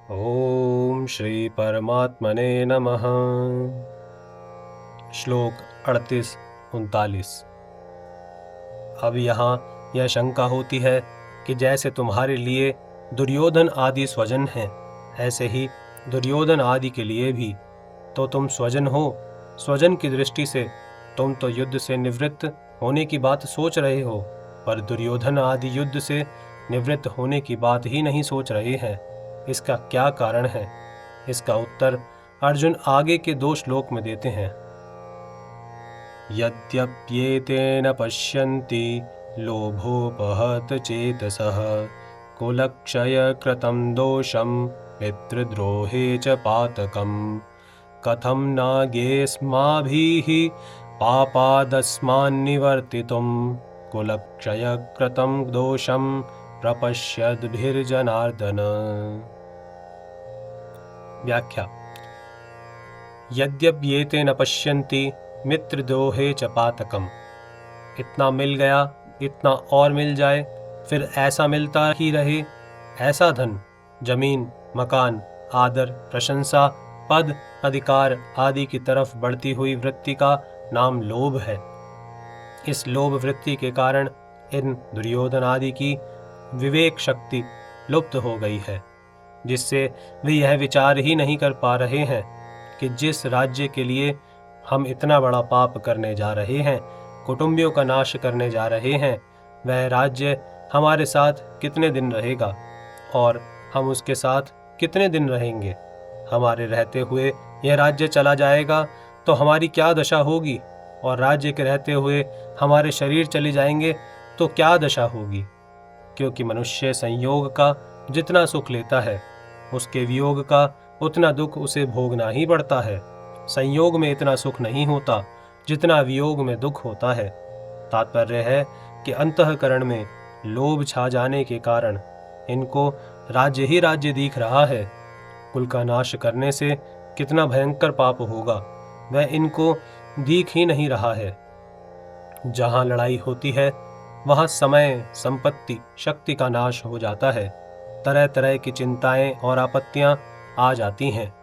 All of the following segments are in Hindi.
ओम श्री परमात्मने नमः। श्लोक 38-39। अब यहाँ यह शंका होती है कि जैसे तुम्हारे लिए दुर्योधन आदि स्वजन हैं, ऐसे ही दुर्योधन आदि के लिए भी तो तुम स्वजन हो। स्वजन की दृष्टि से तुम तो युद्ध से निवृत्त होने की बात सोच रहे हो, पर दुर्योधन आदि युद्ध से निवृत्त होने की बात ही नहीं सोच रहे हैं। इसका क्या कारण है? इसका उत्तर अर्जुन आगे के 2 श्लोक में देते हैं। यद्यप्येतेन पश्यन्ति लोभोपहत चेतसः कुलक्षयकृतं दोषं मित्रद्रोहे च पातकम् कथं नाज्ञेयस्माभिः पापादस्मान्निवर्तितुं कुलक्षयकृतं दोषं प्रपश्यद्भिर्जनार्दन। व्याख्या। यद्यप्येते न पश्यन्ति मित्रद्रोहे च पातकम्। इतना मिल गया, इतना और मिल जाए, फिर ऐसा मिलता ही रहे। ऐसा धन, जमीन, मकान, आदर, प्रशंसा, पद, अधिकार आदि की तरफ बढ़ती हुई वृत्ति का नाम लोभ है। इस लोभ वृत्ति के कारण इन दुर्योधन आदि की विवेक शक्ति लुप्त हो गई है, जिससे वे यह विचार ही नहीं कर पा रहे हैं कि जिस राज्य के लिए हम इतना बड़ा पाप करने जा रहे हैं, कुटुंबियों का नाश करने जा रहे हैं, वह राज्य हमारे साथ कितने दिन रहेगा और हम उसके साथ कितने दिन रहेंगे। हमारे रहते हुए यह राज्य चला जाएगा तो हमारी क्या दशा होगी, और राज्य के रहते हुए हमारे शरीर चले जाएंगे तो क्या दशा होगी। क्योंकि मनुष्य संयोग का जितना सुख लेता है, उसके वियोग का उतना दुख उसे भोगना ही पड़ता है। संयोग में इतना सुख नहीं होता जितना वियोग में दुख होता है। तात्पर्य है कि अंतःकरण में लोभ छा जाने के कारण इनको राज्य ही राज्य दिख रहा है। कुल का नाश करने से कितना भयंकर पाप होगा, वह इनको दिख ही नहीं रहा है। जहां लड़ाई होती है वहां समय, संपत्ति, शक्ति का नाश हो जाता है। तरह तरह की चिंताएं और आपत्तियां आ जाती हैं।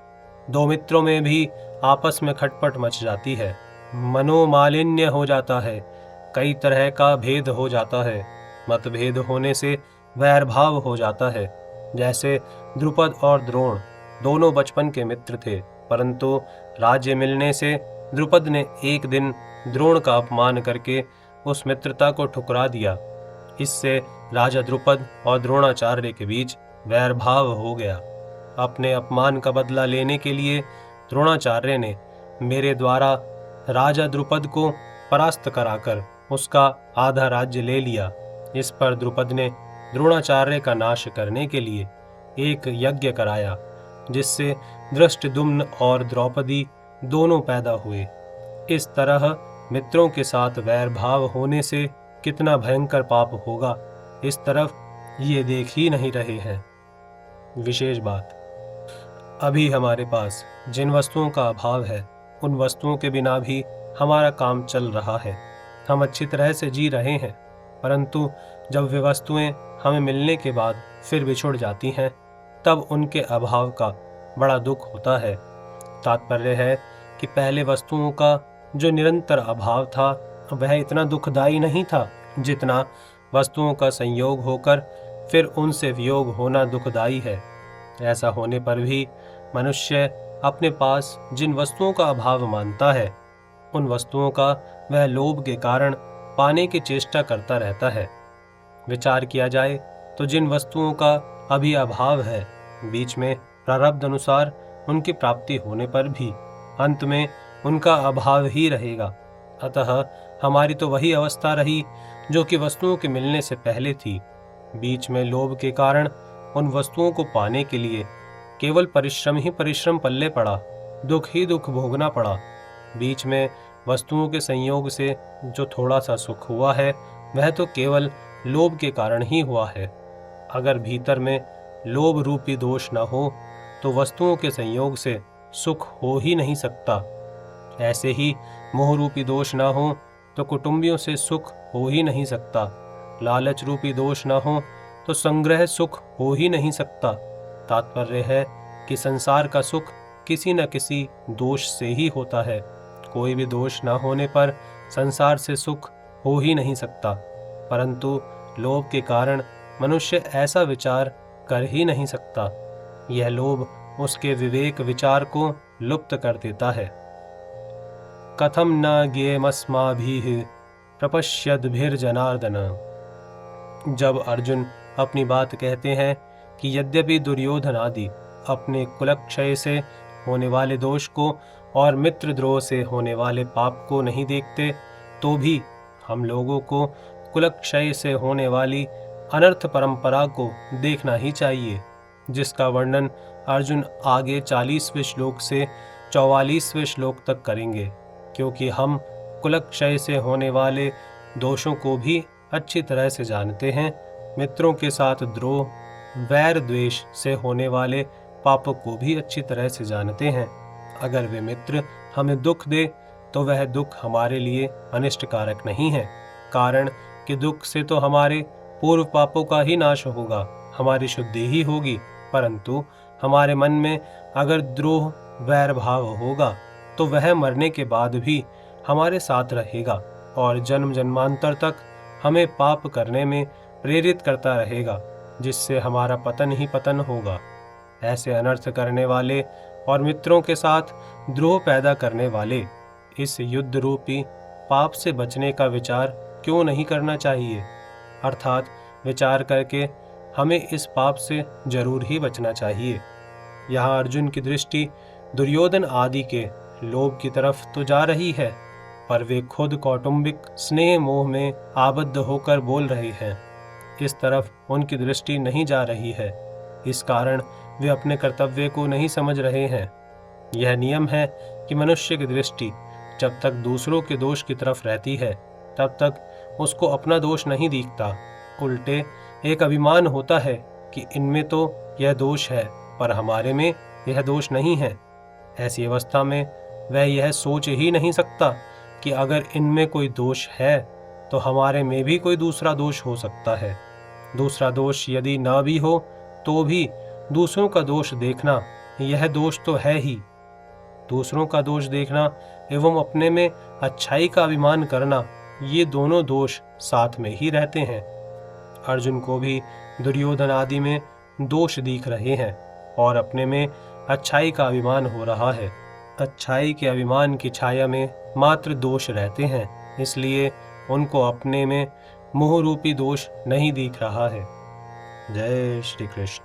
2 मित्रों में भी आपस में खटपट मच जाती है। मनोमालिन्य हो जाता है। कई तरह का भेद हो जाता है। मतभेद होने से वैर भाव हो जाता है। जैसे द्रुपद और द्रोण दोनों बचपन के मित्र थे, परंतु राज्य मिलने से द्रुपद ने एक दिन द्रोण का अपमान करके उस मित्रता को ठुकरा दिया। इससे राजा द्रुपद और द्रोणाचार्य के बीच वैर भाव हो गया। अपने अपमान का बदला लेने के लिए द्रोणाचार्य ने मेरे द्वारा राजा द्रुपद को परास्त कराकर उसका आधा राज्य ले लिया। इस पर द्रुपद ने द्रोणाचार्य का नाश करने के लिए एक यज्ञ कराया, जिससे धृष्टद्युम्न और द्रौपदी दोनों पैदा हुए। इस तरह मित्रों के साथ वैर भाव होने से कितना भयंकर पाप होगा, इस तरफ ये देख ही नहीं रहे हैं। विशेष बात, अभी हमारे पास जिन वस्तुओं का अभाव है, उन वस्तुओं के बिना भी हमारा काम चल रहा है। हम अच्छी तरह से जी रहे हैं, परंतु जब वे वस्तुएं हमें मिलने के बाद फिर बिछुड़ जाती हैं, तब उनके अभाव का बड़ा दुख होता है। तात्पर्य है कि पहले वस्तुओं का जो निरंतर अभाव था, वह इतना दुखदायी नहीं था जितना वस्तुओं का संयोग होकर फिर उनसे वियोग होना दुखदायी है। ऐसा होने पर भी मनुष्य अपने पास जिन वस्तुओं का अभाव मानता है, उन वस्तुओं का वह लोभ के कारण पाने की चेष्टा करता रहता है। विचार किया जाए तो जिन वस्तुओं का अभी अभाव है, बीच में प्रारब्ध अनुसार उनकी प्राप्ति होने पर भी अंत में उनका अभाव ही रहेगा। अतः हमारी तो वही अवस्था रही जो कि वस्तुओं के मिलने से पहले थी। बीच में लोभ के कारण उन वस्तुओं को पाने के लिए केवल परिश्रम ही परिश्रम पल्ले पड़ा, दुख ही दुख भोगना पड़ा। बीच में वस्तुओं के संयोग से जो थोड़ा सा सुख हुआ है, वह तो केवल लोभ के कारण ही हुआ है। अगर भीतर में लोभ रूपी दोष न हो तो वस्तुओं के संयोग से सुख हो ही नहीं सकता। ऐसे ही मोह रूपी दोष न हो तो कुटुंबियों से सुख हो ही नहीं सकता। लालच रूपी दोष न हो तो संग्रह सुख हो ही नहीं सकता। तात्पर्य है कि संसार का सुख किसी न किसी दोष से ही होता है। कोई भी दोष न होने पर संसार से सुख हो ही नहीं सकता, परंतु लोभ के कारण मनुष्य ऐसा विचार कर ही नहीं सकता। यह लोभ उसके विवेक विचार को लुप्त कर देता है। कथम न ज्ञेयमस्माभिः प्रपश्यद्भिर्जनार्दन। जब अर्जुन अपनी बात कहते हैं कि यद्यपि दुर्योधन आदि अपने कुलक्षय से होने वाले दोष को और मित्रद्रोह से होने वाले पाप को नहीं देखते, तो भी हम लोगों को कुलक्षय से होने वाली अनर्थ परंपरा को देखना ही चाहिए, जिसका वर्णन अर्जुन आगे 40वें श्लोक से 44वें श्लोक तक करेंगे। क्योंकि हम कुलक्षय से होने वाले दोषों को भी अच्छी तरह से जानते हैं, मित्रों के साथ द्रोह, वैर द्वेष से होने वाले पापों को भी अच्छी तरह से जानते हैं। अगर वे मित्र हमें दुख दे तो वह दुख हमारे लिए अनिष्टकारक नहीं है, कारण कि दुख से तो हमारे पूर्व पापों का ही नाश होगा, हमारी शुद्धि ही होगी। परंतु हमारे मन में अगर द्रोह वैर भाव होगा तो वह मरने के बाद भी हमारे साथ रहेगा और जन्म जन्मांतर तक हमें पाप करने में प्रेरित करता रहेगा, जिससे हमारा पतन ही पतन होगा। ऐसे अनर्थ करने वाले और मित्रों के साथ द्रोह पैदा करने वाले इस युद्ध रूपी पाप से बचने का विचार क्यों नहीं करना चाहिए? अर्थात विचार करके हमें इस पाप से जरूर ही बचना चाहिए। यहाँ अर्जुन की दृष्टि दुर्योधन आदि के लोभ की तरफ तो जा रही है, पर वे खुद कौटुंबिक स्नेह मोह में आबद्ध होकर बोल रहे हैं। इस तरफ उनकी दृष्टि नहीं जा रही है। इस कारण वे अपने कर्तव्य को नहीं समझ रहे हैं। यह नियम है कि मनुष्य की दृष्टि जब तक दूसरों के दोष की तरफ रहती है, तब तक उसको अपना दोष नहीं दिखता। उल्टे एक अभिमान होता है कि इनमें तो यह दोष है, पर हमारे में यह दोष नहीं है। ऐसी अवस्था में वह यह सोच ही नहीं सकता कि अगर इनमें कोई दोष है तो हमारे में भी कोई दूसरा दोष हो सकता है। दूसरा दोष यदि ना भी हो तो भी दूसरों का दोष देखना यह दोष तो है ही। दूसरों का दोष देखना एवं अपने में अच्छाई का अभिमान करना, ये दोनों दोष साथ में ही रहते हैं। अर्जुन को भी दुर्योधन आदि में दोष दिख रहे हैं और अपने में अच्छाई का अभिमान हो रहा है। अच्छाई के अभिमान की छाया में मात्र दोष रहते हैं, इसलिए उनको अपने में मोह रूपी दोष नहीं दिख रहा है। जय श्री कृष्ण।